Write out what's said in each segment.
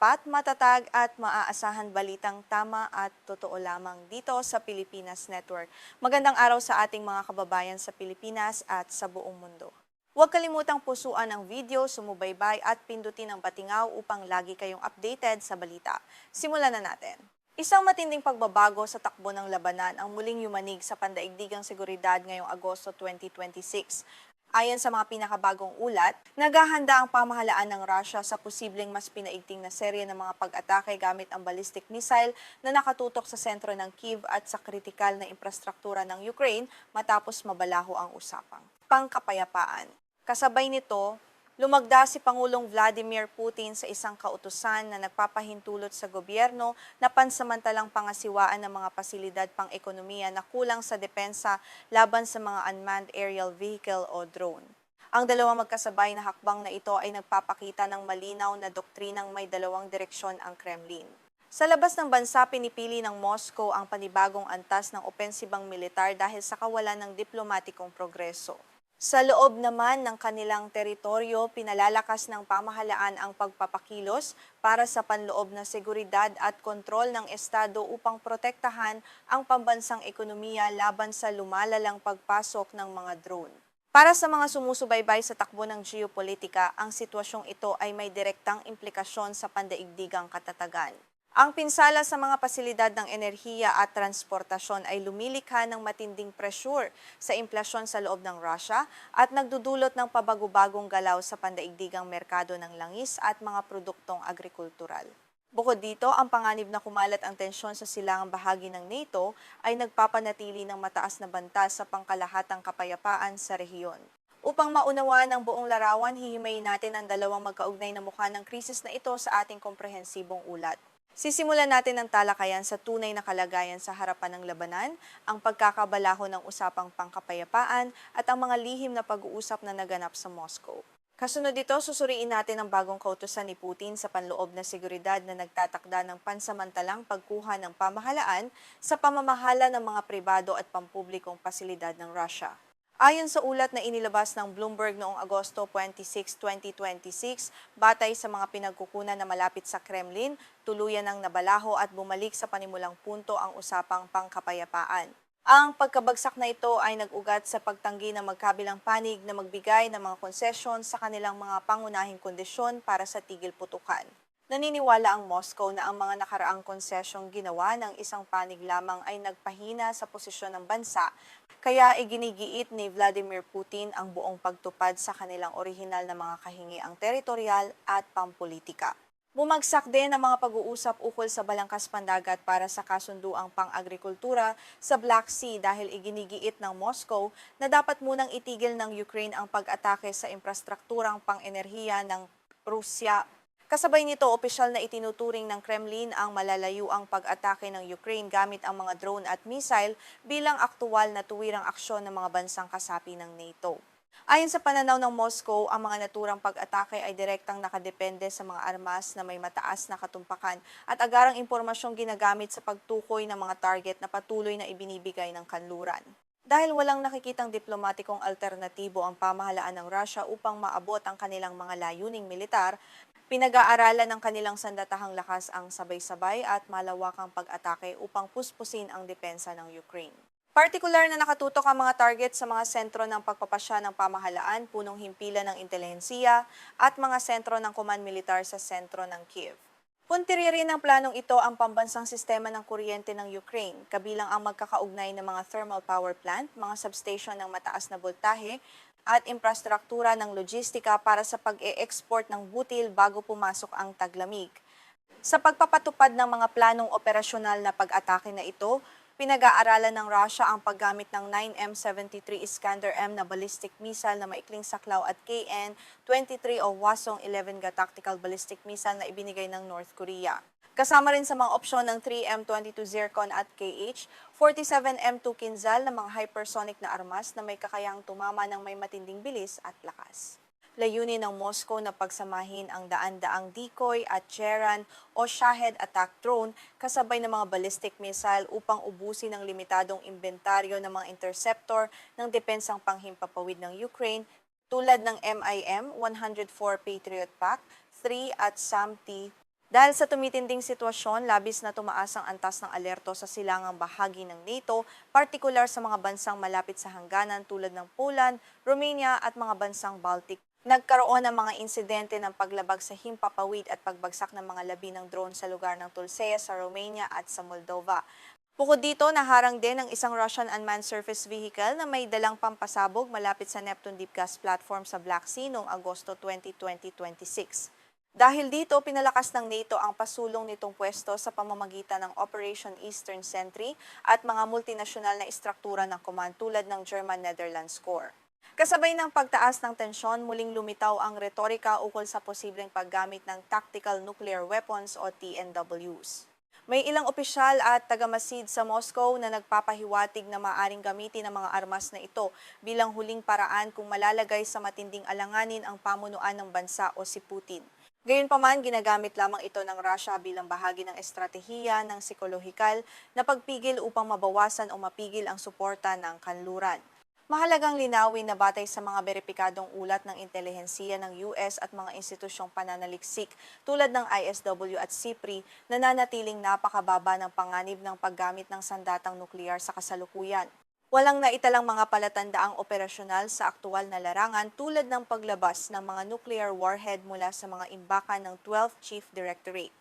tapat, matatag at maaasahan balitang tama at totoo lamang dito sa Pilipinas Network. Magandang araw sa ating mga kababayan sa Pilipinas at sa buong mundo. Huwag kalimutang pusuan ang video, sumubaybay at pindutin ang batingaw upang lagi kayong updated sa balita. Simulan na natin. Isang matinding pagbabago sa takbo ng labanan ang muling yumanig sa pandaigdigang seguridad ngayong Agosto 2026. Ayon sa mga pinakabagong ulat, naghahanda ang pamahalaan ng Russia sa posibleng mas pinaigting na serye ng mga pag-atake gamit ang ballistic missile na nakatutok sa sentro ng Kyiv at sa kritikal na infrastruktura ng Ukraine matapos mabalaho ang usapang pangkapayapaan. Kasabay nito, lumagda si Pangulong Vladimir Putin sa isang kautusan na nagpapahintulot sa gobyerno na pansamantalang pangasiwaan ng mga pasilidad pang-ekonomiya na kulang sa depensa laban sa mga unmanned aerial vehicle o drone. Ang dalawang magkasabay na hakbang na ito ay nagpapakita ng malinaw na doktrinang may dalawang direksyon ang Kremlin. Sa labas ng bansa, pinipili ng Moscow ang panibagong antas ng opensibang militar dahil sa kawalan ng diplomatikong progreso. Sa loob naman ng kanilang teritoryo, pinalalakas ng pamahalaan ang pagpapakilos para sa panloob na seguridad at kontrol ng Estado upang protektahan ang pambansang ekonomiya laban sa lumalalang pagpasok ng mga drone. Para sa mga sumusubaybay sa takbo ng geopolitika, ang sitwasyong ito ay may direktang implikasyon sa pandaigdigang katatagan. Ang pinsala sa mga pasilidad ng enerhiya at transportasyon ay lumilikha ng matinding presyur sa inflasyon sa loob ng Russia at nagdudulot ng pabago-bagong galaw sa pandaigdigang merkado ng langis at mga produktong agrikultural. Bukod dito, ang panganib na kumalat ang tensyon sa silangang bahagi ng NATO ay nagpapanatili ng mataas na banta sa pangkalahatang kapayapaan sa rehiyon. Upang maunawaan ang buong larawan, hihimayin natin ang dalawang magkaugnay na mukha ng krisis na ito sa ating komprehensibong ulat. Sisimulan natin ang talakayan sa tunay na kalagayan sa harapan ng labanan, ang pagkakabalaho ng usapang pangkapayapaan at ang mga lihim na pag-uusap na naganap sa Moscow. Kasunod dito, susuriin natin ang bagong kautusan ni Putin sa panloob na seguridad na nagtatakda ng pansamantalang pagkuha ng pamahalaan sa pamamahala ng mga pribado at pampublikong pasilidad ng Russia. Ayon sa ulat na inilabas ng Bloomberg noong Agosto 26, 2026, batay sa mga pinagkukunan na malapit sa Kremlin, tuluyan ng nabalaho at bumalik sa panimulang punto ang usapang pangkapayapaan. Ang pagkabagsak na ito ay nag-ugat sa pagtanggi ng magkabilang panig na magbigay ng mga konsesyon sa kanilang mga pangunahing kondisyon para sa tigil putukan. Naniniwala ang Moscow na ang mga nakaraang konsesyong ginawa ng isang panig lamang ay nagpahina sa posisyon ng bansa, kaya iginigiit ni Vladimir Putin ang buong pagtupad sa kanilang orihinal na mga kahingiang teritorial at pampolitika. Bumagsak din ang mga pag-uusap ukol sa balangkas pandagat para sa kasunduang pang-agrikultura sa Black Sea dahil iginigiit ng Moscow na dapat munang itigil ng Ukraine ang pag-atake sa infrastrukturang pang-enerhiya ng Rusya. Kasabay nito, opisyal na itinuturing ng Kremlin ang malalayuang pag-atake ng Ukraine gamit ang mga drone at missile bilang aktuwal na tuwirang aksyon ng mga bansang kasapi ng NATO. Ayon sa pananaw ng Moscow, ang mga naturang pag-atake ay direktang nakadepende sa mga armas na may mataas na katumpakan at agarang impormasyong ginagamit sa pagtukoy ng mga target na patuloy na ibinibigay ng kanluran. Dahil walang nakikitang diplomatikong alternatibo ang pamahalaan ng Russia upang maabot ang kanilang mga layuning militar, pinag-aaralan ng kanilang sandatahang lakas ang sabay-sabay at malawakang pag-atake upang puspusin ang depensa ng Ukraine. Partikular na nakatutok ang mga target sa mga sentro ng pagpapasya ng pamahalaan, punong himpilan ng intelihensiya at mga sentro ng command militar sa sentro ng Kyiv. Puntiri rin ng planong ito ang pambansang sistema ng kuryente ng Ukraine, kabilang ang magkakaugnay ng mga thermal power plant, mga substation ng mataas na voltahe, at infrastruktura ng logistika para sa pag-e-export ng butil bago pumasok ang taglamig. Sa pagpapatupad ng mga planong operasyonal na pag-atake na ito, pinag-aaralan ng Russia ang paggamit ng 9M73 Iskander-M na ballistic missile na maikling saklaw at KN-23 o Hwasong-11 tactical ballistic missile na ibinigay ng North Korea. Kasama rin sa mga opsyon ng 3M22 Zircon at KH-47M2 Kinzhal na mga hypersonic na armas na may kakayahang tumama ng may matinding bilis at lakas. Layunin ng Moscow na pagsamahin ang daan-daang decoy at Cheran o Shahed attack drone kasabay ng mga ballistic missile upang ubusin ang limitadong inventaryo ng mga interceptor ng depensang panghimpapawid ng Ukraine tulad ng MIM-104 Patriot Pack 3 at SAM-T Dahil sa tumitinding sitwasyon, labis na tumaas ang antas ng alerto sa silangang bahagi ng NATO, partikular sa mga bansang malapit sa hangganan tulad ng Poland, Romania at mga bansang Baltic. Nagkaroon ng mga insidente ng paglabag sa himpapawid at pagbagsak ng mga labi ng drone sa lugar ng Tulcea sa Romania at sa Moldova. Bukod dito, naharang din ang isang Russian unmanned surface vehicle na may dalang pampasabog malapit sa Neptune Deep Gas Platform sa Black Sea noong Agosto 2026. Dahil dito, pinalakas ng NATO ang pasulong nitong pwesto sa pamamagitan ng Operation Eastern Sentry at mga multinasyonal na istruktura ng command tulad ng German-Netherlands Corps. Kasabay ng pagtaas ng tensyon, muling lumitaw ang retorika ukol sa posibleng paggamit ng Tactical Nuclear Weapons o TNWs. May ilang opisyal at tagamasid sa Moscow na nagpapahiwatig na maaring gamitin ang mga armas na ito bilang huling paraan kung malalagay sa matinding alanganin ang pamunuan ng bansa o si Putin. Gayunpaman, ginagamit lamang ito ng Russia bilang bahagi ng estratehiya ng psikolohikal na pagpigil upang mabawasan o mapigil ang suporta ng kanluran. Mahalagang linawin na batay sa mga beripikadong ulat ng intelihensiya ng US at mga institusyong pananaliksik tulad ng ISW at SIPRI, nananatiling napakababa ng panganib ng paggamit ng sandatang nuklear sa kasalukuyan. Walang naitalang mga palatandaang operasyonal sa aktual na larangan tulad ng paglabas ng mga nuclear warhead mula sa mga imbakan ng 12th Chief Directorate.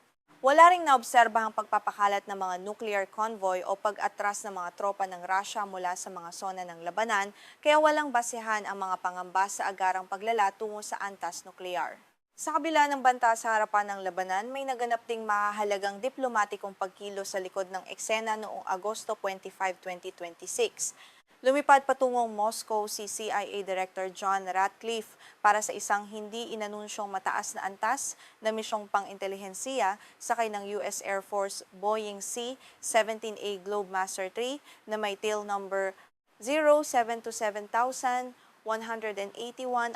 Wala ring naobserbahang pagpapakalat ng mga nuclear convoy o pag-atras ng mga tropa ng Russia mula sa mga zona ng labanan, kaya walang basehan ang mga pangamba sa agarang paglala tungo sa antas nuklear. Sa kabila ng banta sa harapan ng labanan, may naganap ding mahahalagang diplomatikong pagkilo sa likod ng eksena noong Agosto 25, 2026. Lumipad patungong Moscow si CIA Director John Ratcliffe para sa isang hindi inanunsyong mataas na antas na misyong pang-intelihensiya sakay ng US Air Force Boeing C-17A Globemaster III na may tail number 0727,181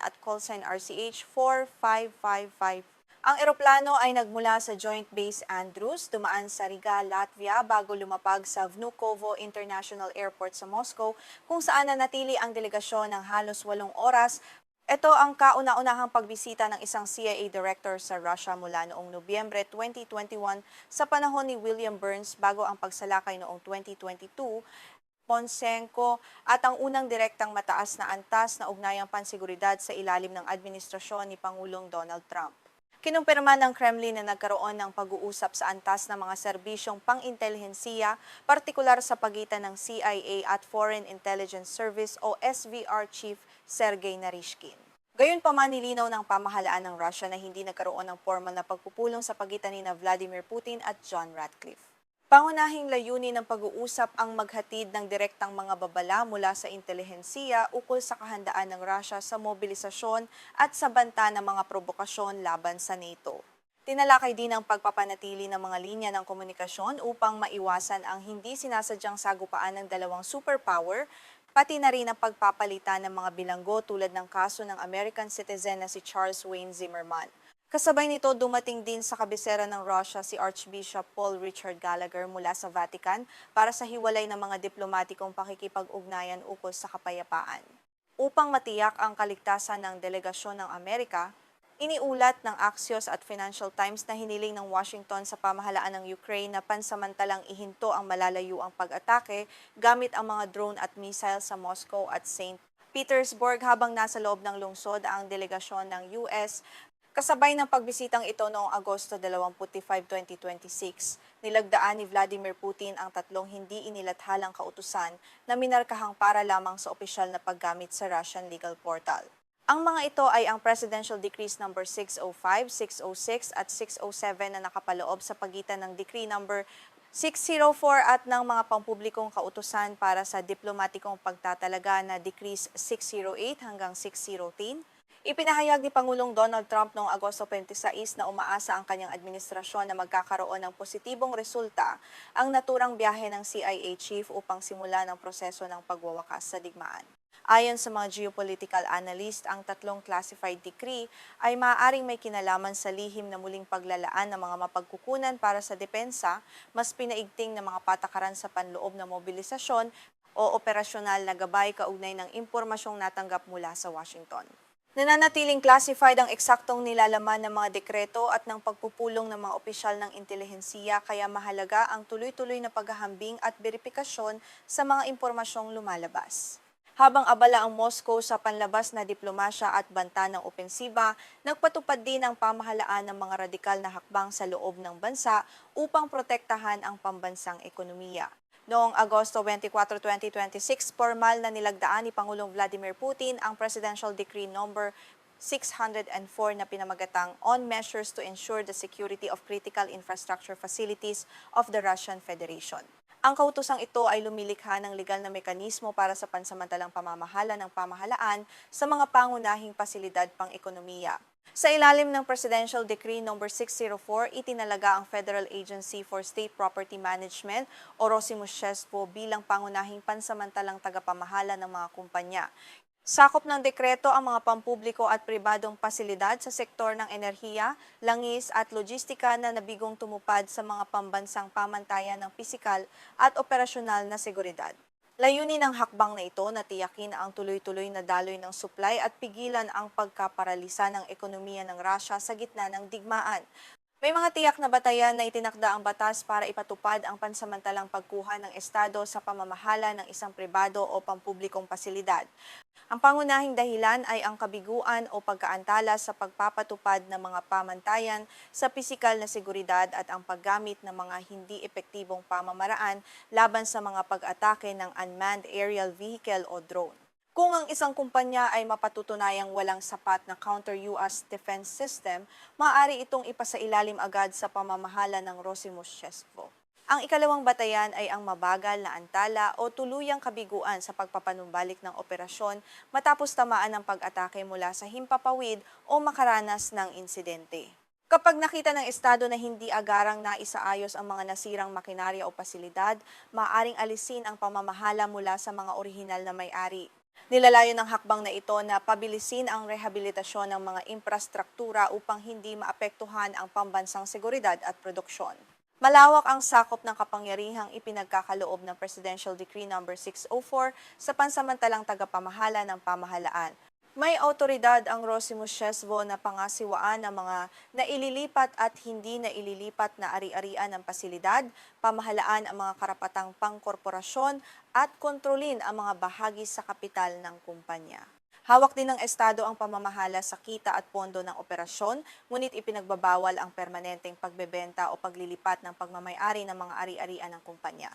at call sign RCH 4555. Ang eroplano ay nagmula sa Joint Base Andrews, dumaan sa Riga, Latvia bago lumapag sa Vnukovo International Airport sa Moscow kung saan nanatili ang delegasyon ng halos 8 oras. Ito ang kauna-unahang pagbisita ng isang CIA director sa Russia mula noong Nobyembre 2021 sa panahon ni William Burns bago ang pagsalakay noong 2022. Ponsenko at ang unang direktang mataas na antas na ugnayang pansiguridad sa ilalim ng administrasyon ni Pangulong Donald Trump. Kinumpirma ng Kremlin na nagkaroon ng pag-uusap sa antas ng mga serbisyong pang-intelihensiya, partikular sa pagitan ng CIA at Foreign Intelligence Service o SVR Chief Sergei Narishkin. Gayunpaman, nilinaw ng pamahalaan ng Russia na hindi nagkaroon ng formal na pagpupulong sa pagitan ni Vladimir Putin at John Ratcliffe. Pangunahing layunin ng pag-uusap ang maghatid ng direktang mga babala mula sa intelihensiya ukol sa kahandaan ng Russia sa mobilisasyon at sa banta ng mga provokasyon laban sa NATO. Tinalakay din ang pagpapanatili ng mga linya ng komunikasyon upang maiwasan ang hindi sinasadyang sagupaan ng dalawang superpower, pati na rin ang pagpapalitan ng mga bilanggo tulad ng kaso ng American citizen na si Charles Wayne Zimmerman. Kasabay nito, dumating din sa kabisera ng Russia si Archbishop Paul Richard Gallagher mula sa Vatican para sa hiwalay ng mga diplomatikong pakikipag-ugnayan ukol sa kapayapaan. Upang matiyak ang kaligtasan ng delegasyon ng Amerika, iniulat ng Axios at Financial Times na hiniling ng Washington sa pamahalaan ng Ukraine na pansamantalang ihinto ang malalayuang pag-atake gamit ang mga drone at missile sa Moscow at St. Petersburg habang nasa loob ng lungsod ang delegasyon ng US. Kasabay ng pagbisitang ito noong Agosto 25, 2026, nilagdaan ni Vladimir Putin ang tatlong hindi inilathalang kautusan na minarkahang para lamang sa opisyal na paggamit sa Russian legal portal. Ang mga ito ay ang Presidential Decrees No. 605, 606 at 607 na nakapaloob sa pagitan ng Decree No. 604 at ng mga pampublikong kautusan para sa diplomatikong pagtatalaga na Decrees 608 hanggang 610. Ipinahayag ni Pangulong Donald Trump noong Agosto 26 na umaasa ang kanyang administrasyon na magkakaroon ng positibong resulta ang naturang biyahe ng CIA chief upang simulan ang proseso ng pagwawakas sa digmaan. Ayon sa mga geopolitical analyst, ang tatlong classified decree ay maaaring may kinalaman sa lihim na muling paglalaan ng mga mapagkukunan para sa depensa, mas pinaigting na mga patakaran sa panloob na mobilisasyon o operasyonal na gabay kaugnay ng impormasyong natanggap mula sa Washington. Nananatiling classified ang eksaktong nilalaman ng mga dekreto at ng pagpupulong ng mga opisyal ng intelihensiya kaya mahalaga ang tuloy-tuloy na paghahambing at beripikasyon sa mga impormasyong lumalabas. Habang abala ang Moscow sa panlabas na diplomasya at banta ng opensiba, nagpatupad din ang pamahalaan ng mga radikal na hakbang sa loob ng bansa upang protektahan ang pambansang ekonomiya. Noong Agosto 24, 2026, formal na nilagdaan ni Pangulong Vladimir Putin ang Presidential Decree Number 604 na pinamagatang On Measures to Ensure the Security of Critical Infrastructure Facilities of the Russian Federation. Ang kautosang ito ay lumilikha ng legal na mekanismo para sa pansamantalang pamamahala ng pamahalaan sa mga pangunahing pasilidad pang-ekonomiya. Sa ilalim ng Presidential Decree No. 604, itinalaga ang Federal Agency for State Property Management o Rosimoshestvo bilang pangunahing pansamantalang tagapamahala ng mga kumpanya. Sakop ng dekreto ang mga pampubliko at pribadong pasilidad sa sektor ng enerhiya, langis at logistika na nabigong tumupad sa mga pambansang pamantayan ng pisikal at operasyonal na seguridad. Layunin ng hakbang na ito na tiyakin ang tuloy-tuloy na daloy ng supply at pigilan ang pagkaparalisa ng ekonomiya ng Russia sa gitna ng digmaan. May mga tiyak na batayan na itinakda ang batas para ipatupad ang pansamantalang pagkuha ng Estado sa pamamahala ng isang pribado o pampublikong pasilidad. Ang pangunahing dahilan ay ang kabiguan o pagkaantala sa pagpapatupad ng mga pamantayan sa pisikal na seguridad at ang paggamit ng mga hindi epektibong pamamaraan laban sa mga pag-atake ng unmanned aerial vehicle o drone. Kung ang isang kumpanya ay mapatutunayang walang sapat na counter-UAS defense system, maaari itong ipasailalim agad sa pamamahala ng Rosimoshestvo. Ang ikalawang batayan ay ang mabagal na antala o tuluyang kabiguan sa pagpapanumbalik ng operasyon matapos tamaan ng pag-atake mula sa himpapawid o makaranas ng insidente. Kapag nakita ng Estado na hindi agarang naisaayos ang mga nasirang makinarya o pasilidad, maaaring alisin ang pamamahala mula sa mga orihinal na may-ari. Nilalayon ng hakbang na ito na pabilisin ang rehabilitasyon ng mga infrastruktura upang hindi maapektuhan ang pambansang seguridad at produksyon. Malawak ang sakop ng kapangyarihang ipinagkakaloob ng Presidential Decree No. 604 sa pansamantalang tagapamahala ng pamahalaan. May autoridad ang Rosimoshestvo na pangasiwaan ng mga naililipat at hindi naililipat na ari-arian ng pasilidad, pamahalaan ang mga karapatang pangkorporasyon at kontrolin ang mga bahagi sa kapital ng kumpanya. Hawak din ng Estado ang pamamahala sa kita at pondo ng operasyon, ngunit ipinagbabawal ang permanenteng pagbebenta o paglilipat ng pagmamay-ari ng mga ari-arian ng kumpanya.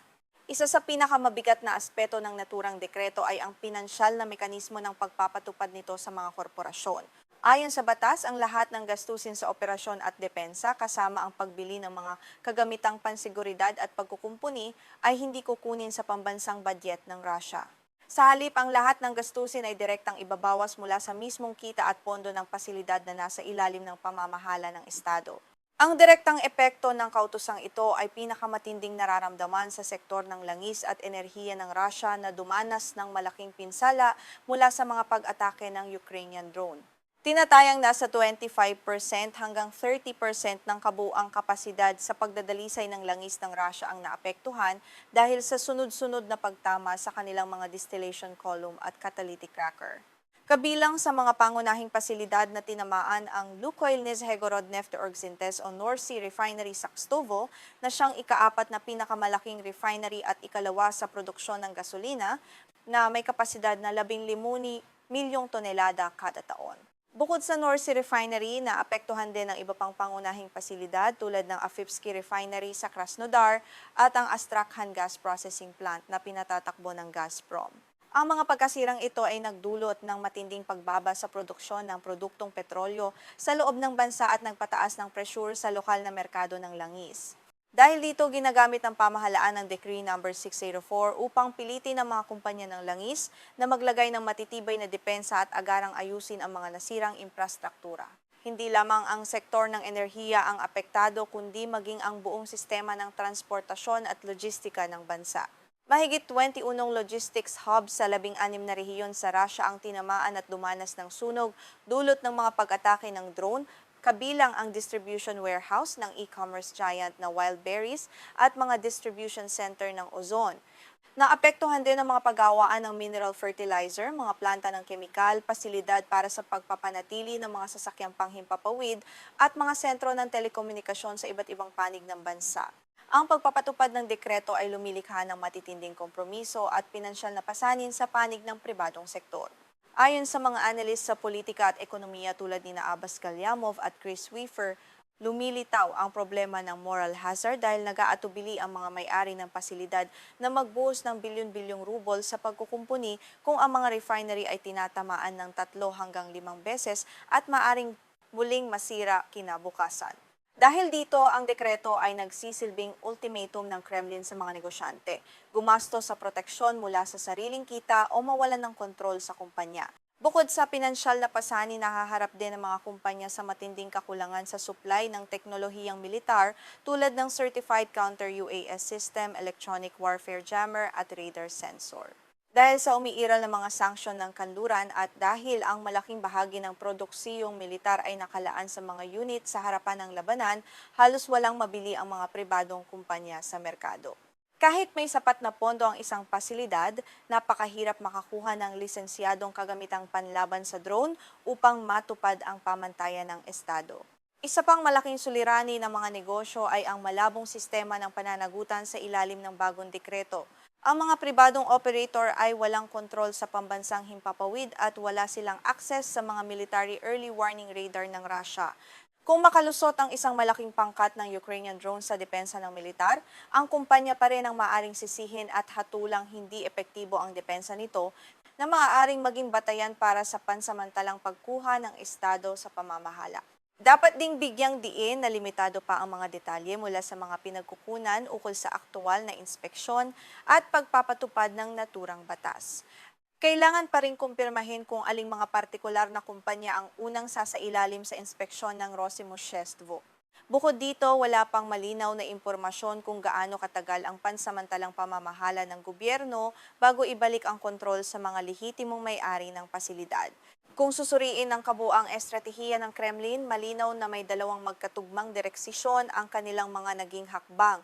Isa sa pinakamabigat na aspeto ng naturang dekreto ay ang pinansyal na mekanismo ng pagpapatupad nito sa mga korporasyon. Ayon sa batas, ang lahat ng gastusin sa operasyon at depensa kasama ang pagbili ng mga kagamitang pansiguridad at pagkukumpuni ay hindi kukunin sa pambansang budget ng Russia. Sa halip, ang lahat ng gastusin ay direktang ibabawas mula sa mismong kita at pondo ng pasilidad na nasa ilalim ng pamamahala ng Estado. Ang direktang epekto ng kautosang ito ay pinakamatinding nararamdaman sa sektor ng langis at enerhiya ng Russia na dumanas ng malaking pinsala mula sa mga pag-atake ng Ukrainian drone. Tinatayang nasa 25% hanggang 30% ng kabuuang kapasidad sa pagdadalisay ng langis ng Russia ang naapektuhan dahil sa sunod-sunod na pagtama sa kanilang mga distillation column at catalytic cracker. Kabilang sa mga pangunahing pasilidad na tinamaan ang Lukoil Nizhegorod Nefteorgzintez o North Sea Refinery sa Kstovo na siyang ika-4 na pinakamalaking refinery at ikalawa sa produksyon ng gasolina na may kapasidad na 15 milyong tonelada kada taon. Bukod sa North Sea Refinery, naapektuhan din ang iba pang pangunahing pasilidad tulad ng Afipsky Refinery sa Krasnodar at ang Astrakhan Gas Processing Plant na pinatatakbo ng Gazprom. Ang mga pagkasirang ito ay nagdulot ng matinding pagbaba sa produksyon ng produktong petrolyo sa loob ng bansa at nagpataas ng presyur sa lokal na merkado ng langis. Dahil dito, ginagamit ng pamahalaan ng Decree No. 604 upang pilitin ang mga kumpanya ng langis na maglagay ng matitibay na depensa at agarang ayusin ang mga nasirang infrastruktura. Hindi lamang ang sektor ng enerhiya ang apektado kundi maging ang buong sistema ng transportasyon at logistika ng bansa. Mahigit 21 logistics hubs sa 16 na rehiyon sa Russia ang tinamaan at dumanas ng sunog dulot ng mga pag-atake ng drone, kabilang ang distribution warehouse ng e-commerce giant na Wildberries at mga distribution center ng Ozon. Naapektuhan din ang mga paggawaan ng mineral fertilizer, mga planta ng kemikal, pasilidad para sa pagpapanatili ng mga sasakyang panghimpapawid at mga sentro ng telekomunikasyon sa iba't ibang panig ng bansa. Ang pagpapatupad ng dekreto ay lumilikha ng matitinding kompromiso at pinansyal na pasanin sa panig ng pribadong sektor. Ayon sa mga analyst sa politika at ekonomiya tulad ni Abbas Galyamov at Chris Weaver, lumilitaw ang problema ng moral hazard dahil nag-aatubili ang mga may-ari ng pasilidad na magbuhos ng bilyon-bilyong rubol sa pagkukumpuni kung ang mga refinery ay tinatamaan ng 3 hanggang 5 beses at maaring muling masira kinabukasan. Dahil dito, ang dekreto ay nagsisilbing ultimatum ng Kremlin sa mga negosyante, gumastos sa proteksyon mula sa sariling kita o mawalan ng kontrol sa kumpanya. Bukod sa pinansyal na pasanin, nakaharap din ang mga kumpanya sa matinding kakulangan sa supply ng teknolohiyang militar tulad ng Certified Counter-UAS System, Electronic Warfare Jammer at Radar Sensor. Dahil sa umiiral ng mga sanksyon ng kanluran at dahil ang malaking bahagi ng produksiyong militar ay nakalaan sa mga unit sa harapan ng labanan, halos walang mabili ang mga pribadong kumpanya sa merkado. Kahit may sapat na pondo ang isang pasilidad, napakahirap makakuha ng lisensyadong kagamitang panlaban sa drone upang matupad ang pamantayan ng Estado. Isa pang malaking suliranin ng mga negosyo ay ang malabong sistema ng pananagutan sa ilalim ng bagong dekreto. Ang mga pribadong operator ay walang kontrol sa pambansang himpapawid at wala silang access sa mga military early warning radar ng Russia. Kung makalusot ang isang malaking pangkat ng Ukrainian drone sa depensa ng militar, ang kumpanya pa rin ang maaaring sisihin at hatulang hindi epektibo ang depensa nito na maaaring maging batayan para sa pansamantalang pagkuha ng Estado sa pamamahala. Dapat ding bigyang diin na limitado pa ang mga detalye mula sa mga pinagkukunan ukol sa aktual na inspeksyon at pagpapatupad ng naturang batas. Kailangan pa rin kumpirmahin kung aling mga partikular na kumpanya ang unang sasailalim sa inspeksyon ng Rosimoshestvo. Bukod dito, wala pang malinaw na impormasyon kung gaano katagal ang pansamantalang pamamahala ng gobyerno bago ibalik ang kontrol sa mga lehitimong may-ari ng pasilidad. Kung susuriin ang kabuang estratehiya ng Kremlin, malinaw na may dalawang magkatugmang direksisyon ang kanilang mga naging hakbang.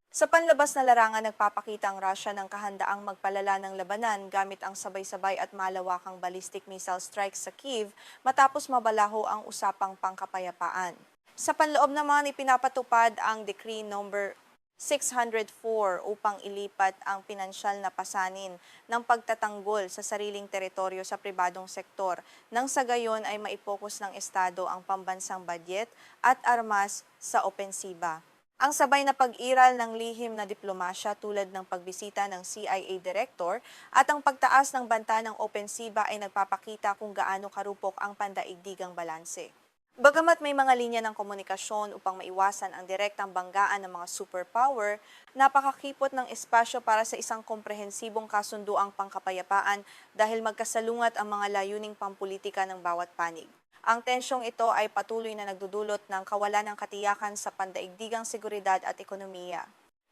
Sa panlabas na larangan, nagpapakita ang Russia ng kahandaang magpalala ng labanan gamit ang sabay-sabay at malawakang ballistic missile strikes sa Kyiv matapos mabalaho ang usapang pangkapayapaan. Sa panloob naman, ipinapatupad ang Decree Number 604 upang ilipat ang pinansyal na pasanin ng pagtatanggol sa sariling teritoryo sa pribadong sektor nang sa gayon ay maipokus ng Estado ang pambansang budget at armas sa opensiba. Ang sabay na pag-iral ng lihim na diplomasya tulad ng pagbisita ng CIA Director at ang pagtaas ng banta ng opensiba ay nagpapakita kung gaano karupok ang pandaigdigang balanse. Bagamat may mga linya ng komunikasyon upang maiwasan ang direktang banggaan ng mga superpower, napakakipot ng espasyo para sa isang komprehensibong kasunduang pangkapayapaan dahil magkasalungat ang mga layuning pampulitika ng bawat panig. Ang tensyong ito ay patuloy na nagdudulot ng kawalan ng katiyakan sa pandaigdigang seguridad at ekonomiya.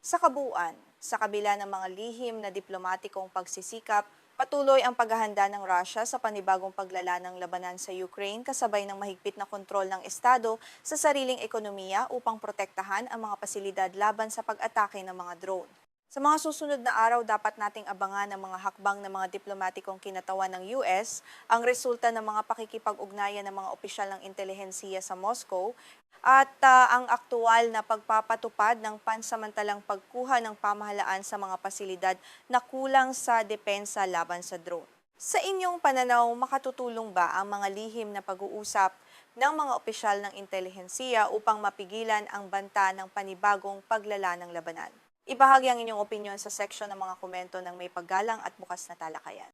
Sa kabuuan, sa kabila ng mga lihim na diplomatikong pagsisikap, patuloy ang paghahanda ng Russia sa panibagong paglala ng labanan sa Ukraine kasabay ng mahigpit na kontrol ng Estado sa sariling ekonomiya upang protektahan ang mga pasilidad laban sa pag-atake ng mga drone. Sa mga susunod na araw, dapat nating abangan ang mga hakbang ng mga diplomatikong kinatawan ng US, ang resulta ng mga pakikipag-ugnayan ng mga opisyal ng intelihensiya sa Moscow, at ang aktual na pagpapatupad ng pansamantalang pagkuha ng pamahalaan sa mga pasilidad na kulang sa depensa laban sa drone. Sa inyong pananaw, makatutulong ba ang mga lihim na pag-uusap ng mga opisyal ng intelihensiya upang mapigilan ang banta ng panibagong paglala ng labanan? Ibahagi ang inyong opinyon sa section ng mga komento ng may paggalang at bukas na talakayan.